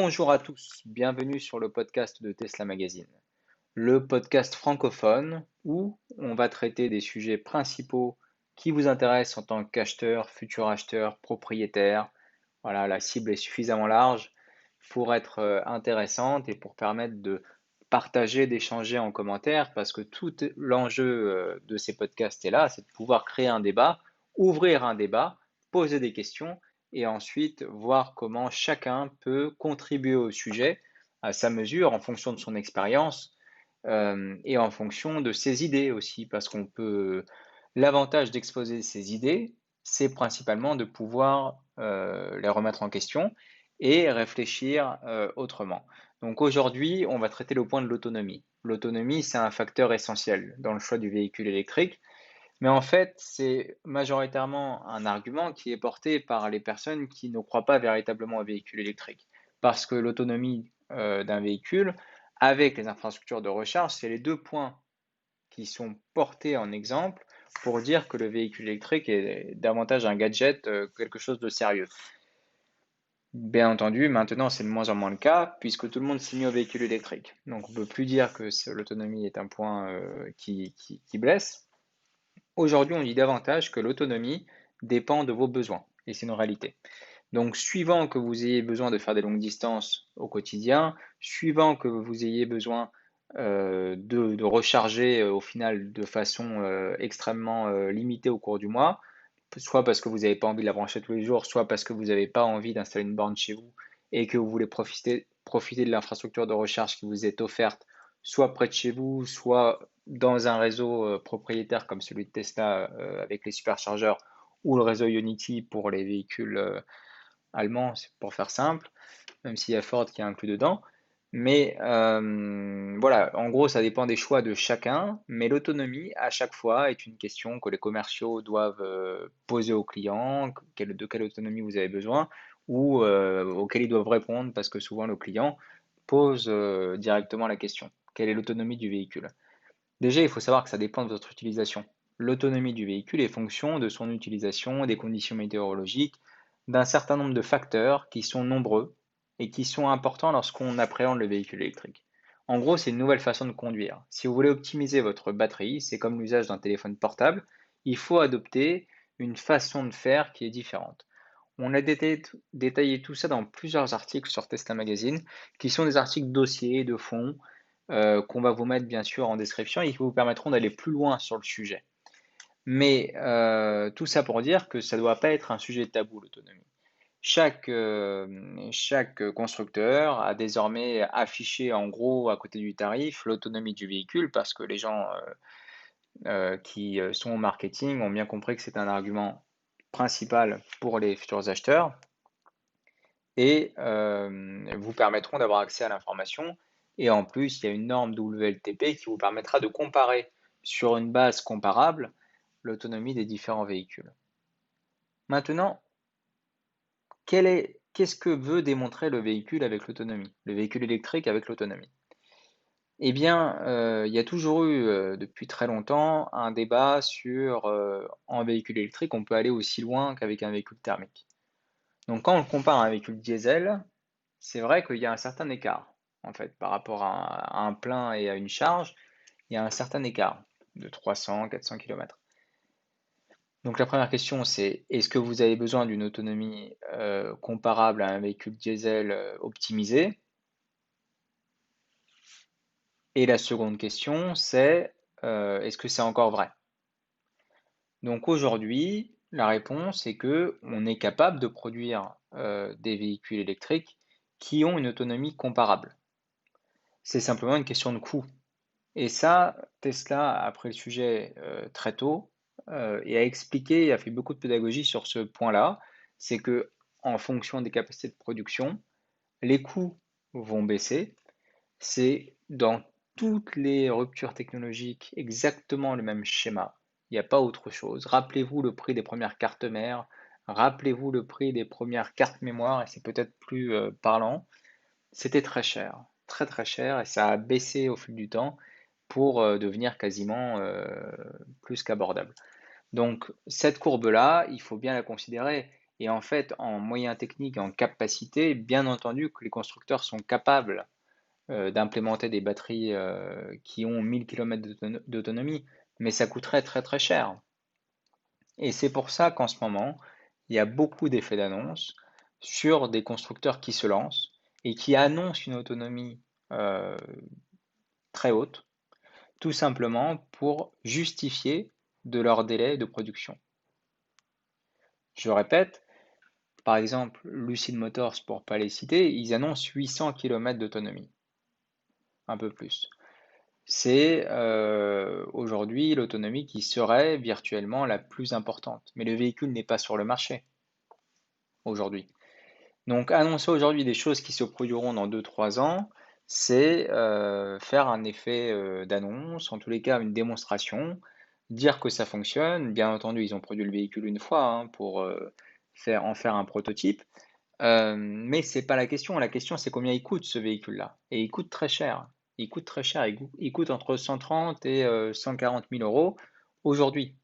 Bonjour à tous, bienvenue sur le podcast de Tesla Magazine, le podcast francophone où on va traiter des sujets principaux qui vous intéressent en tant qu'acheteur, futur acheteur, propriétaire. Voilà, la cible est suffisamment large pour être intéressante et pour permettre de partager, d'échanger en commentaire parce que tout l'enjeu de ces podcasts est là, c'est de pouvoir créer un débat, ouvrir un débat, poser des questions et ensuite voir comment chacun peut contribuer au sujet à sa mesure en fonction de son expérience et en fonction de ses idées aussi, parce qu'on peut. L'avantage d'exposer ses idées, c'est principalement de pouvoir les remettre en question et réfléchir autrement. Donc aujourd'hui, on va traiter le point de l'autonomie. L'autonomie, c'est un facteur essentiel dans le choix du véhicule électrique, mais en fait, c'est majoritairement un argument qui est porté par les personnes qui ne croient pas véritablement au véhicule électrique. Parce que l'autonomie d'un véhicule, avec les infrastructures de recharge, c'est les deux points qui sont portés en exemple pour dire que le véhicule électrique est davantage un gadget, quelque chose de sérieux. Bien entendu, maintenant c'est de moins en moins le cas puisque tout le monde s'est mis au véhicule électrique. Donc on ne peut plus dire que l'autonomie est un point qui blesse. Aujourd'hui, on dit davantage que l'autonomie dépend de vos besoins et c'est une réalité. Donc, suivant que vous ayez besoin de faire des longues distances au quotidien, suivant que vous ayez besoin de recharger au final de façon extrêmement limitée au cours du mois, soit parce que vous n'avez pas envie de la brancher tous les jours, soit parce que vous n'avez pas envie d'installer une borne chez vous et que vous voulez profiter de l'infrastructure de recharge qui vous est offerte, soit près de chez vous, soit dans un réseau propriétaire comme celui de Tesla avec les superchargeurs ou le réseau Ionity pour les véhicules allemands, c'est pour faire simple, même s'il y a Ford qui est inclus dedans. Mais voilà, en gros, ça dépend des choix de chacun, mais l'autonomie, à chaque fois, est une question que les commerciaux doivent poser aux clients, de quelle autonomie vous avez besoin, ou auquel ils doivent répondre, parce que souvent le client pose directement la question. Quelle est l'autonomie du véhicule? Déjà, il faut savoir que ça dépend de votre utilisation. L'autonomie du véhicule est fonction de son utilisation, des conditions météorologiques, d'un certain nombre de facteurs qui sont nombreux et qui sont importants lorsqu'on appréhende le véhicule électrique. En gros, c'est une nouvelle façon de conduire. Si vous voulez optimiser votre batterie, c'est comme l'usage d'un téléphone portable, il faut adopter une façon de faire qui est différente. On a détaillé tout ça dans plusieurs articles sur Tesla Magazine, qui sont des articles dossiers, de fond, qu'on va vous mettre bien sûr en description et qui vous permettront d'aller plus loin sur le sujet. Mais tout ça pour dire que ça ne doit pas être un sujet tabou, l'autonomie. Chaque constructeur a désormais affiché en gros à côté du tarif l'autonomie du véhicule parce que les gens qui sont au marketing ont bien compris que c'est un argument principal pour les futurs acheteurs et vous permettront d'avoir accès à l'information. Et en plus, il y a une norme WLTP qui vous permettra de comparer sur une base comparable l'autonomie des différents véhicules. Maintenant, qu'est-ce que veut démontrer le véhicule avec l'autonomie, le véhicule électrique avec l'autonomie? Eh bien, il y a toujours eu, depuis très longtemps, un débat sur en véhicule électrique, on peut aller aussi loin qu'avec un véhicule thermique. Donc, quand on le compare à un véhicule diesel, c'est vrai qu'il y a un certain écart, en fait, par rapport à un plein et à une charge, il y a un certain écart de 300-400 km. Donc la première question, c'est est-ce que vous avez besoin d'une autonomie comparable à un véhicule diesel optimisé? Et la seconde question, c'est est-ce que c'est encore vrai? Donc aujourd'hui, la réponse est que on est capable de produire des véhicules électriques qui ont une autonomie comparable. C'est simplement une question de coût. Et ça, Tesla a pris le sujet très tôt et a expliqué et a fait beaucoup de pédagogie sur ce point-là. C'est que en fonction des capacités de production, les coûts vont baisser. C'est dans toutes les ruptures technologiques exactement le même schéma. Il n'y a pas autre chose. Rappelez-vous le prix des premières cartes mères, rappelez-vous le prix des premières cartes mémoire, et c'est peut-être plus parlant. C'était très cher, très très cher, et ça a baissé au fil du temps pour devenir quasiment plus qu'abordable. Donc cette courbe-là, il faut bien la considérer. Et en fait, en moyens techniques et en capacité, bien entendu que les constructeurs sont capables d'implémenter des batteries qui ont 1000 km d'autonomie, mais ça coûterait très très cher. Et c'est pour ça qu'en ce moment, il y a beaucoup d'effets d'annonce sur des constructeurs qui se lancent et qui annoncent une autonomie euh, très haute, tout simplement pour justifier de leur délai de production. Je répète, par exemple, Lucid Motors, pour ne pas les citer, ils annoncent 800 km d'autonomie, un peu plus. C'est aujourd'hui l'autonomie qui serait virtuellement la plus importante. Mais le véhicule n'est pas sur le marché aujourd'hui. Donc annoncer aujourd'hui des choses qui se produiront dans 2-3 ans, c'est faire un effet d'annonce, en tous les cas une démonstration, dire que ça fonctionne. Bien entendu, ils ont produit le véhicule une fois hein, pour en faire un prototype. Mais c'est pas la question. La question, c'est combien il coûte ce véhicule-là. Et il coûte très cher. Il coûte très cher. Il coûte entre 130 et 140 000 euros aujourd'hui.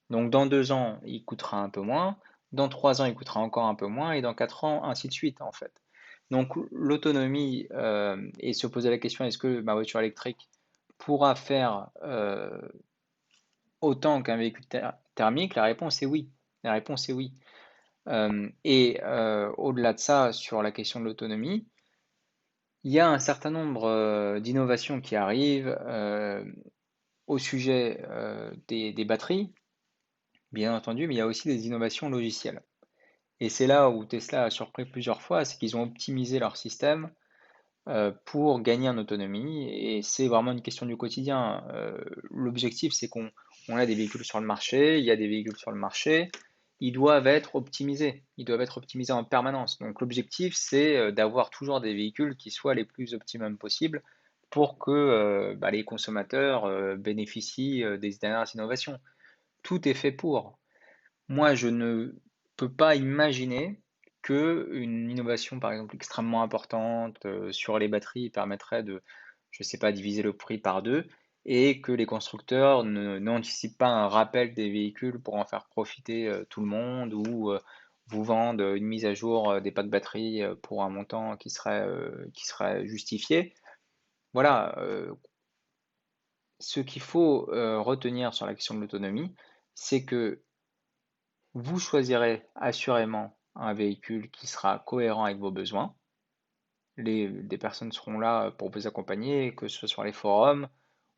Donc dans 2 ans, il coûtera un peu moins. Dans 3 ans, il coûtera encore un peu moins. Et dans 4 ans, ainsi de suite, en fait. Donc l'autonomie, et se poser la question, est-ce que ma voiture électrique pourra faire autant qu'un véhicule thermique? La réponse est oui. La réponse est oui. Au-delà de ça, sur la question de l'autonomie, il y a un certain nombre d'innovations qui arrivent au sujet des batteries, bien entendu, mais il y a aussi des innovations logicielles. Et c'est là où Tesla a surpris plusieurs fois, c'est qu'ils ont optimisé leur système pour gagner en autonomie. Et c'est vraiment une question du quotidien. L'objectif, c'est qu'on a des véhicules sur le marché, il y a des véhicules sur le marché, ils doivent être optimisés. Ils doivent être optimisés en permanence. Donc l'objectif, c'est d'avoir toujours des véhicules qui soient les plus optimums possibles pour que les consommateurs bénéficient des dernières innovations. Tout est fait pour. Moi, je ne peux pas imaginer que une innovation, par exemple, extrêmement importante sur les batteries permettrait de, je sais pas, diviser le prix par deux et que les constructeurs n'anticipent pas un rappel des véhicules pour en faire profiter tout le monde ou vous vendent une mise à jour des packs batteries pour un montant qui serait justifié. Voilà, ce qu'il faut retenir sur la question de l'autonomie, c'est que vous choisirez assurément un véhicule qui sera cohérent avec vos besoins. Des personnes seront là pour vous accompagner, que ce soit sur les forums,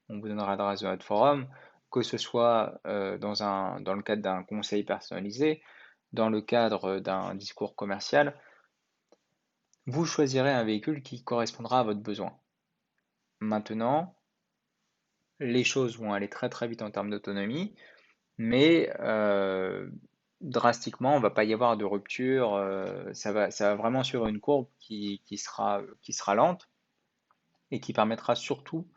on vous donnera l'adresse de notre forum, que ce soit dans le cadre d'un conseil personnalisé, dans le cadre d'un discours commercial. Vous choisirez un véhicule qui correspondra à votre besoin. Maintenant, les choses vont aller très très vite en termes d'autonomie. Mais drastiquement, on va pas y avoir de rupture. Ça va vraiment sur une courbe qui sera lente et qui permettra surtout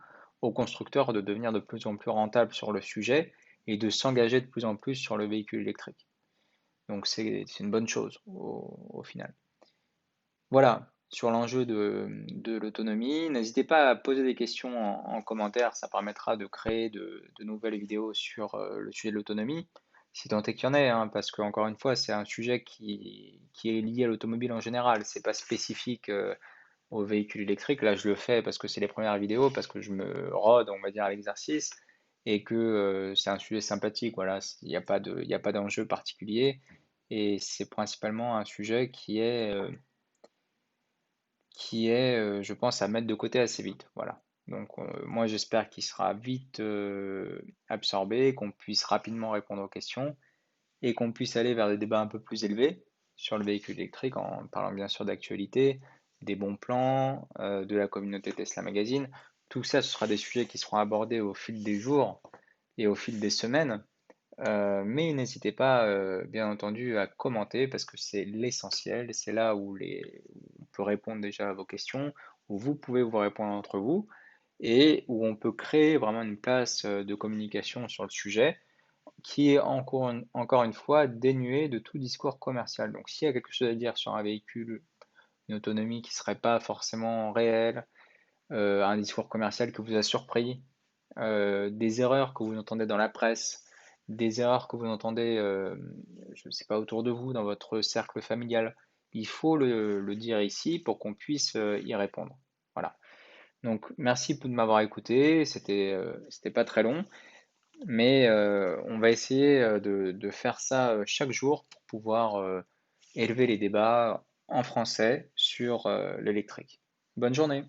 aux constructeurs de devenir de plus en plus rentables sur le sujet et de s'engager de plus en plus sur le véhicule électrique. Donc c'est une bonne chose au final. Voilà, sur l'enjeu de l'autonomie. N'hésitez pas à poser des questions en commentaire, ça permettra de créer de nouvelles vidéos sur le sujet de l'autonomie, si tant est qu'il y en ait, hein, parce que encore une fois, c'est un sujet qui est lié à l'automobile en général, c'est pas spécifique aux véhicules électriques. Là, je le fais parce que c'est les premières vidéos, parce que je me rôde, on va dire, à l'exercice, et que c'est un sujet sympathique, voilà, il n'y a pas d'enjeu particulier, et c'est principalement un sujet qui est, je pense, à mettre de côté assez vite. Voilà. Donc, moi, j'espère qu'il sera vite absorbé, qu'on puisse rapidement répondre aux questions et qu'on puisse aller vers des débats un peu plus élevés sur le véhicule électrique en parlant bien sûr d'actualité, des bons plans, de la communauté Tesla Magazine. Tout ça, ce sera des sujets qui seront abordés au fil des jours et au fil des semaines. Mais n'hésitez pas, bien entendu, à commenter parce que c'est l'essentiel. C'est là où on peut répondre déjà à vos questions, où vous pouvez vous répondre entre vous et où on peut créer vraiment une place de communication sur le sujet qui est encore une fois dénuée de tout discours commercial. Donc s'il y a quelque chose à dire sur un véhicule, une autonomie qui ne serait pas forcément réelle, un discours commercial qui vous a surpris, des erreurs que vous entendez dans la presse, des erreurs que vous entendez, je ne sais pas, autour de vous, dans votre cercle familial. Il faut le dire ici pour qu'on puisse y répondre. Voilà. Donc, merci de m'avoir écouté. C'était pas très long, mais on va essayer de faire ça chaque jour pour pouvoir élever les débats en français sur l'électrique. Bonne journée.